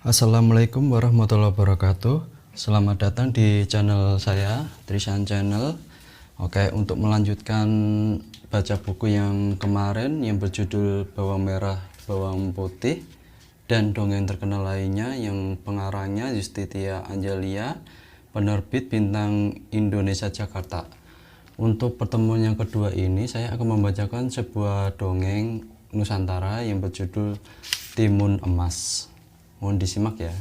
Assalamualaikum warahmatullahi wabarakatuh. Selamat datang di channel saya, Trishan Channel. Oke, untuk melanjutkan baca buku yang kemarin yang berjudul Bawang Merah, Bawang Putih dan dongeng terkenal lainnya yang pengarangnya Justitia Angelia, penerbit Bintang Indonesia Jakarta. Untuk pertemuan yang kedua ini saya akan membacakan sebuah dongeng Nusantara yang berjudul Timun Emas. Mohon disimak ya.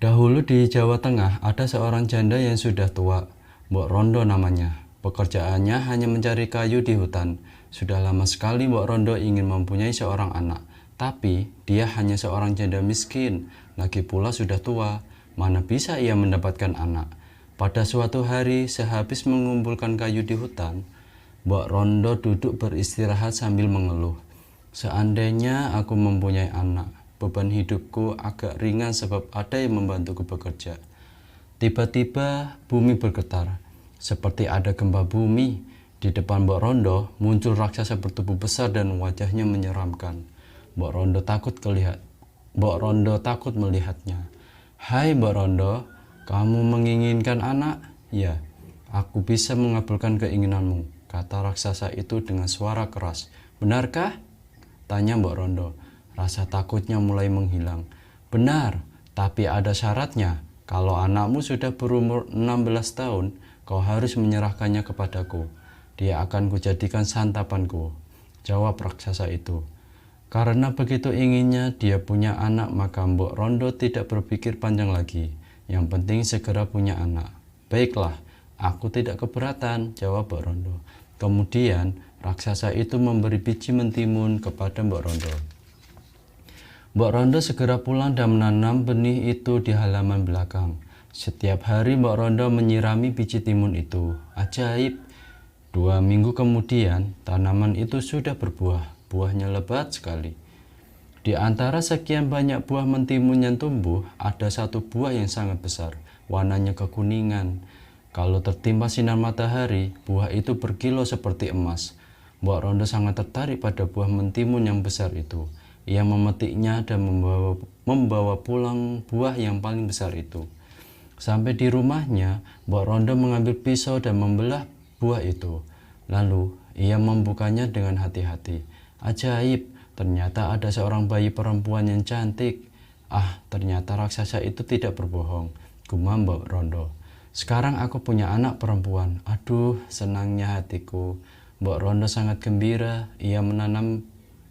Dahulu di Jawa Tengah ada seorang janda yang sudah tua, Mbok Rondo namanya. Pekerjaannya hanya mencari kayu di hutan. Sudah lama sekali Mbok Rondo ingin mempunyai seorang anak, tapi dia hanya seorang janda miskin, lagi pula sudah tua. Mana bisa ia mendapatkan anak? Pada suatu hari, sehabis mengumpulkan kayu di hutan, Mbok Rondo duduk beristirahat sambil mengeluh. Seandainya aku mempunyai anak, beban hidupku agak ringan sebab ada yang membantuku bekerja. Tiba-tiba bumi bergetar, seperti ada gempa bumi. Di depan Mbok Rondo muncul raksasa bertubuh besar dan wajahnya menyeramkan. Mbok Rondo takut melihatnya. Hai Mbok Rondo, kamu menginginkan anak? Ya, aku bisa mengabulkan keinginanmu, kata raksasa itu dengan suara keras. Benarkah? Tanya Mbok Rondo. Rasa takutnya mulai menghilang. Benar, tapi ada syaratnya. Kalau anakmu sudah berumur 16 tahun, kau harus menyerahkannya kepadaku. Dia akan kujadikan santapanku, jawab raksasa itu. Karena begitu inginnya dia punya anak, maka Mbok Rondo tidak berpikir panjang lagi. Yang penting segera punya anak. Baiklah, aku tidak keberatan, jawab Mbok Rondo. Kemudian raksasa itu memberi biji mentimun kepada Mbok Rondo. Mbok Rondo segera pulang dan menanam benih itu di halaman belakang. Setiap hari Mbok Rondo menyirami biji timun itu. Ajaib! 2 minggu kemudian tanaman itu sudah berbuah. Buahnya lebat sekali. Di antara sekian banyak buah mentimun yang tumbuh, ada satu buah yang sangat besar. Warnanya kekuningan. Kalau tertimpa sinar matahari, buah itu berkilau seperti emas. Mbok Rondo sangat tertarik pada buah mentimun yang besar itu. Ia memetiknya dan membawa pulang buah yang paling besar itu. Sampai di rumahnya, Mbok Rondo mengambil pisau dan membelah buah itu. Lalu, ia membukanya dengan hati-hati. Ajaib, ternyata ada seorang bayi perempuan yang cantik. Ah, ternyata raksasa itu tidak berbohong, gumam Mbok Rondo. Sekarang aku punya anak perempuan. Aduh, senangnya hatiku. Mbok Rondo sangat gembira. Ia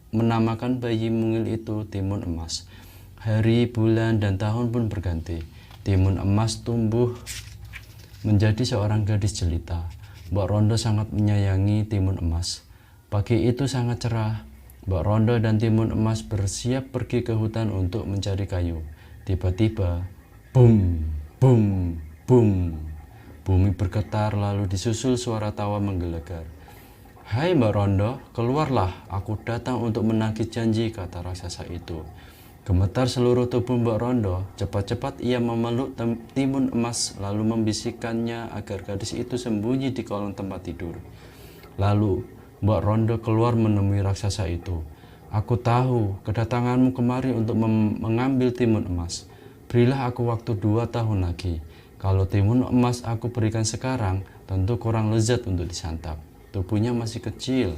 menamakan bayi mungil itu Timun Emas. Hari, bulan, dan tahun pun berganti. Timun Emas tumbuh menjadi seorang gadis jelita. Mbok Rondo sangat menyayangi Timun Emas. Pagi itu sangat cerah. Mbok Rondo dan Timun Emas bersiap pergi ke hutan untuk mencari kayu. Tiba-tiba, bum, bum, bum. Bumi bergetar lalu disusul suara tawa menggelegar. Hai Mbok Rondo, keluarlah, aku datang untuk menagih janji, kata raksasa itu. Gemetar seluruh tubuh Mbok Rondo, cepat-cepat ia memeluk Timun Emas lalu membisikkannya agar gadis itu sembunyi di kolong tempat tidur. Lalu Mbok Rondo keluar menemui raksasa itu. Aku tahu kedatanganmu kemari untuk mengambil Timun Emas. Berilah aku waktu 2 tahun lagi. Kalau Timun Emas aku berikan sekarang, tentu kurang lezat untuk disantap. Tubuhnya masih kecil.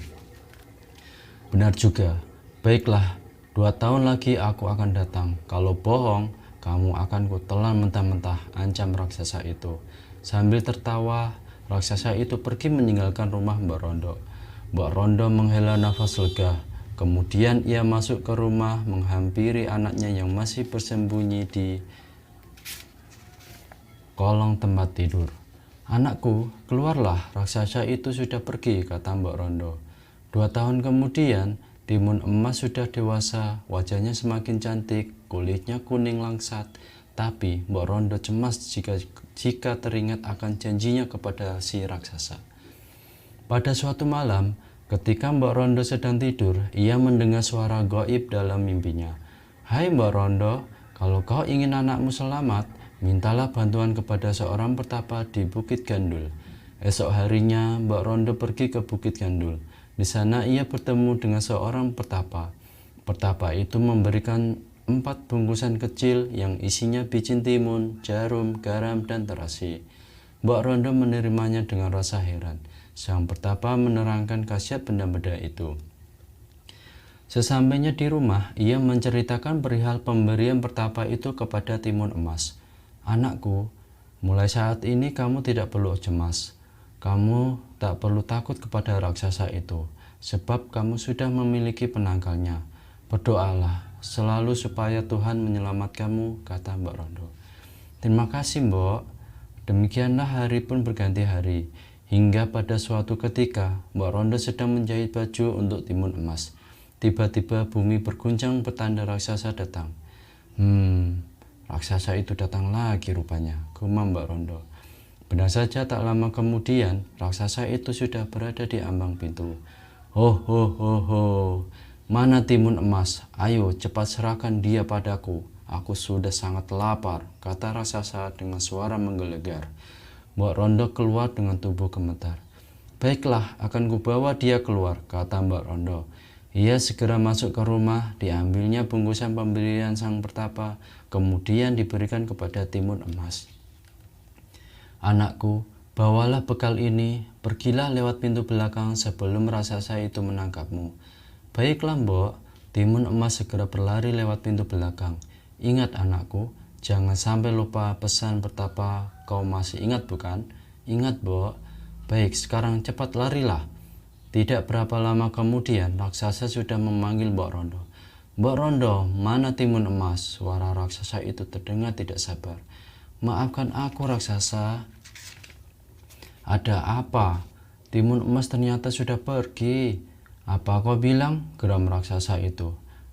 Benar juga. Baiklah, 2 tahun lagi aku akan datang. Kalau bohong, kamu akan kutelan mentah-mentah, ancam raksasa itu. Sambil tertawa, raksasa itu pergi meninggalkan rumah Mbok Rondo. Mbok Rondo menghela nafas lega. Kemudian ia masuk ke rumah, menghampiri anaknya yang masih bersembunyi di kolong tempat tidur. Anakku, keluarlah, raksasa itu sudah pergi, kata Mbok Rondo. 2 tahun kemudian, Timun Emas sudah dewasa, wajahnya semakin cantik, kulitnya kuning langsat. Tapi Mbok Rondo cemas jika teringat akan janjinya kepada si raksasa. Pada suatu malam, ketika Mbok Rondo sedang tidur, ia mendengar suara gaib dalam mimpinya. Hai Mbok Rondo, kalau kau ingin anakmu selamat, mintalah bantuan kepada seorang pertapa di Bukit Gandul. Esok harinya Mbok Rondo pergi ke Bukit Gandul. Di sana ia bertemu dengan seorang pertapa. Pertapa itu memberikan 4 bungkusan kecil yang isinya biji timun, jarum, garam, dan terasi. Mbok Rondo menerimanya dengan rasa heran. Sang pertapa menerangkan khasiat benda-benda itu. Sesampainya di rumah, ia menceritakan perihal pemberian pertapa itu kepada timun emas. Anakku, mulai saat ini kamu tidak perlu cemas. Kamu tak perlu takut kepada raksasa itu, sebab kamu sudah memiliki penangkalnya. Berdoalah selalu supaya Tuhan menyelamatkanmu, kata Mbak Rondo. Terima kasih, Mbok. Demikianlah hari pun berganti hari, hingga pada suatu ketika Mbak Rondo sedang menjahit baju untuk timun emas. Tiba-tiba bumi berguncang, petanda raksasa datang. Raksasa itu datang lagi rupanya, gumam Mbak Rondo. Benar saja tak lama kemudian, raksasa itu sudah berada di ambang pintu. Ho ho ho ho, mana timun emas? Ayo cepat serahkan dia padaku. Aku sudah sangat lapar, kata raksasa dengan suara menggelegar. Mbak Rondo keluar dengan tubuh gemetar. Baiklah, akan kubawa dia keluar, kata Mbak Rondo. Ia segera masuk ke rumah, diambilnya bungkusan pemberian sang pertapa, kemudian diberikan kepada timun emas. Anakku, bawalah bekal ini, pergilah lewat pintu belakang sebelum raksasa itu menangkapmu. Baiklah, Mbok. Timun emas segera berlari lewat pintu belakang. Ingat anakku, jangan sampai lupa pesan pertapa, kau masih ingat bukan? Ingat, Mbok. Baik, sekarang cepat larilah. Tidak berapa lama kemudian, raksasa sudah memanggil Mbok Rondo. Mbok Rondo, mana timun emas? Suara raksasa itu terdengar tidak sabar. Maafkan aku, raksasa. Ada apa? Timun emas ternyata sudah pergi. Apa kau bilang? Geram raksasa itu.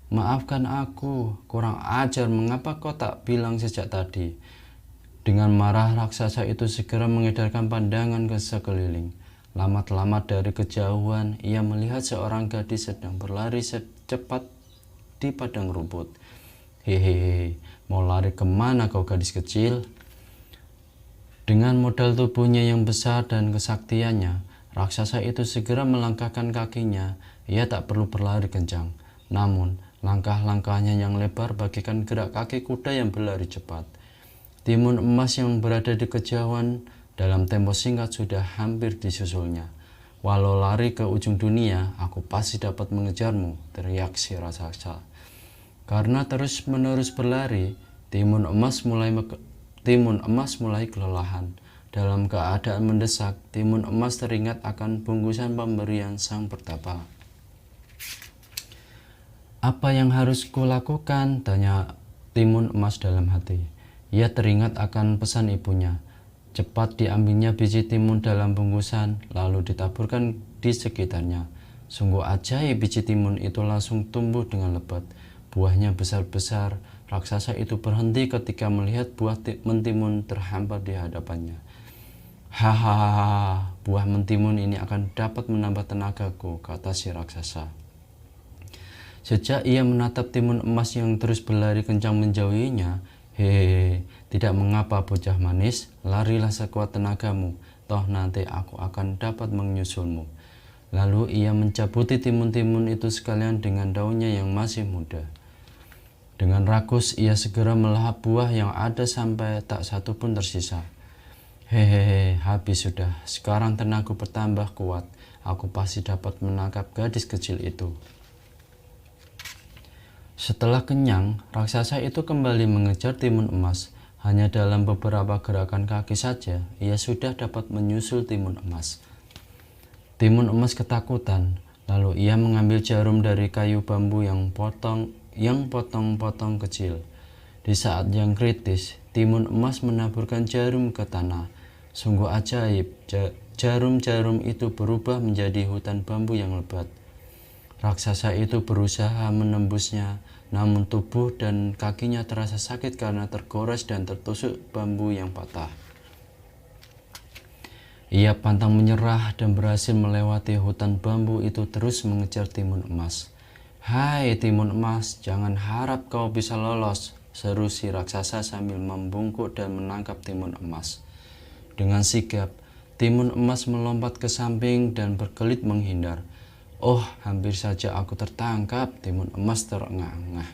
Maafkan aku, kurang ajar, mengapa kau tak bilang sejak tadi? Dengan marah, raksasa itu segera mengedarkan pandangan ke sekeliling. Lamat-lamat dari kejauhan, ia melihat seorang gadis sedang berlari secepat di padang rumput. Hehehe, mau lari kemana kau gadis kecil? Dengan modal tubuhnya yang besar dan kesaktiannya, raksasa itu segera melangkahkan kakinya. Ia tak perlu berlari kencang, namun langkah-langkahnya yang lebar bagaikan gerak kaki kuda yang berlari cepat. Timun emas yang berada di kejauhan dalam tempo singkat sudah hampir disusulnya. Walau lari ke ujung dunia, aku pasti dapat mengejarmu, teriak si raksasa. Karena terus-menerus berlari, timun emas mulai kelelahan. Dalam keadaan mendesak, timun emas teringat akan bungkusan pemberian sang pertapa. Apa yang harus kulakukan? Tanya timun emas dalam hati. Ia teringat akan pesan ibunya. Cepat diambilnya biji timun dalam bungkusan, lalu ditaburkan di sekitarnya. Sungguh ajaib, biji timun itu langsung tumbuh dengan lebat. Buahnya besar-besar. Raksasa itu berhenti ketika melihat buah mentimun terhampar di hadapannya. Hahaha, buah mentimun ini akan dapat menambah tenagaku, kata si raksasa. Sejak ia menatap timun emas yang terus berlari kencang menjauhinya, hehehe, tidak mengapa bocah manis, larilah sekuat tenagamu, toh nanti aku akan dapat menyusulmu. Lalu ia mencabuti timun-timun itu sekalian dengan daunnya yang masih muda. Dengan rakus ia segera melahap buah yang ada sampai tak satu pun tersisa. Hehehe, habis sudah. Sekarang tenagaku bertambah kuat. Aku pasti dapat menangkap gadis kecil itu. Setelah kenyang, raksasa itu kembali mengejar timun emas. Hanya dalam beberapa gerakan kaki saja, ia sudah dapat menyusul timun emas. Timun emas ketakutan, lalu ia mengambil jarum dari kayu bambu yang potong-potong kecil. Di saat yang kritis, timun emas menaburkan jarum ke tanah. Sungguh ajaib, jarum-jarum itu berubah menjadi hutan bambu yang lebat. Raksasa itu berusaha menembusnya, namun tubuh dan kakinya terasa sakit karena tergores dan tertusuk bambu yang patah. Ia pantang menyerah dan berhasil melewati hutan bambu itu terus mengejar timun emas. Hai timun emas, jangan harap kau bisa lolos, seru si raksasa sambil membungkuk dan menangkap timun emas. Dengan sigap, timun emas melompat ke samping dan berkelit menghindar. Oh, hampir saja aku tertangkap, timun emas terengah-engah.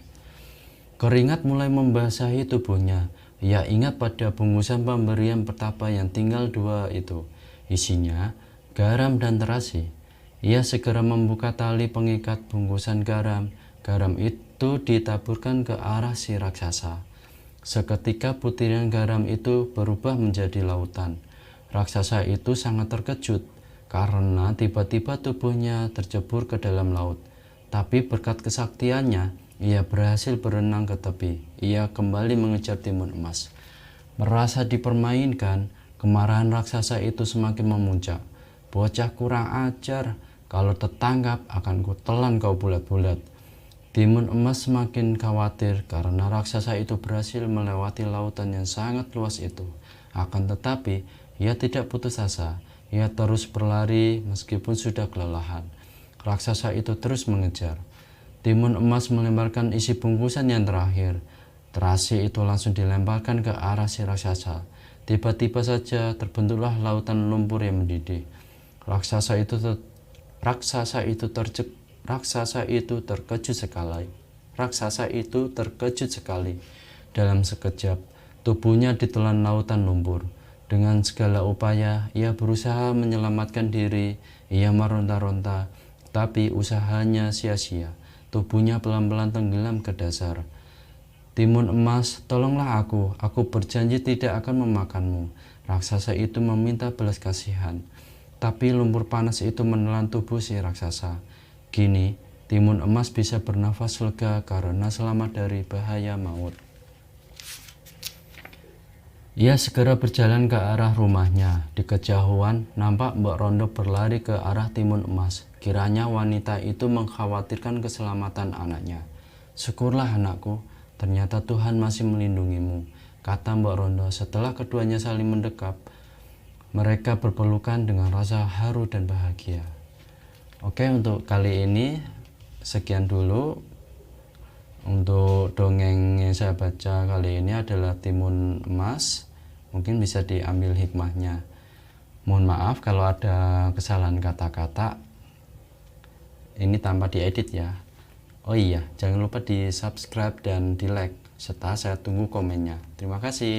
Keringat mulai membasahi tubuhnya. Ia ingat pada bungkusan pemberian petapa yang tinggal 2 itu. Isinya garam dan terasi. Ia segera membuka tali pengikat bungkusan garam. Garam itu ditaburkan ke arah si raksasa. Seketika butiran garam itu berubah menjadi lautan. Raksasa itu sangat terkejut karena tiba-tiba tubuhnya tercebur ke dalam laut. Tapi berkat kesaktiannya, ia berhasil berenang ke tepi. Ia kembali mengejar timun emas. Merasa dipermainkan, kemarahan raksasa itu semakin memuncak. Bocah kurang ajar, kalau tertangkap akan kutelan kau bulat-bulat. Timun emas semakin khawatir karena raksasa itu berhasil melewati lautan yang sangat luas itu. Akan tetapi, ia tidak putus asa. Ia terus berlari meskipun sudah kelelahan. Raksasa itu terus mengejar. Timun emas melemparkan isi bungkusan yang terakhir. Terasi itu langsung dilemparkan ke arah si raksasa. Tiba-tiba saja terbentuklah lautan lumpur yang mendidih. Raksasa itu terkejut sekali. Dalam sekejap, tubuhnya ditelan lautan lumpur. Dengan segala upaya, ia berusaha menyelamatkan diri. Ia meronta-ronta, tapi usahanya sia-sia. Tubuhnya pelan-pelan tenggelam ke dasar. Timun emas, tolonglah aku berjanji tidak akan memakanmu. Raksasa itu meminta belas kasihan. Tapi lumpur panas itu menelan tubuh si raksasa. Kini, timun emas bisa bernafas lega karena selamat dari bahaya maut. Ia segera berjalan ke arah rumahnya. Di kejauhan, nampak Mbak Rondo berlari ke arah timun emas. Kiranya wanita itu mengkhawatirkan keselamatan anaknya. Syukurlah anakku, ternyata Tuhan masih melindungimu, kata Mbak Rondo setelah keduanya saling mendekap. Mereka berpelukan dengan rasa haru dan bahagia. Oke, untuk kali ini sekian dulu. Untuk dongeng yang saya baca kali ini adalah Timun Emas. Mungkin bisa diambil hikmahnya. Mohon maaf kalau ada kesalahan kata-kata. Ini tanpa diedit ya. Oh iya, jangan lupa di subscribe dan di like, serta saya tunggu komennya. Terima kasih.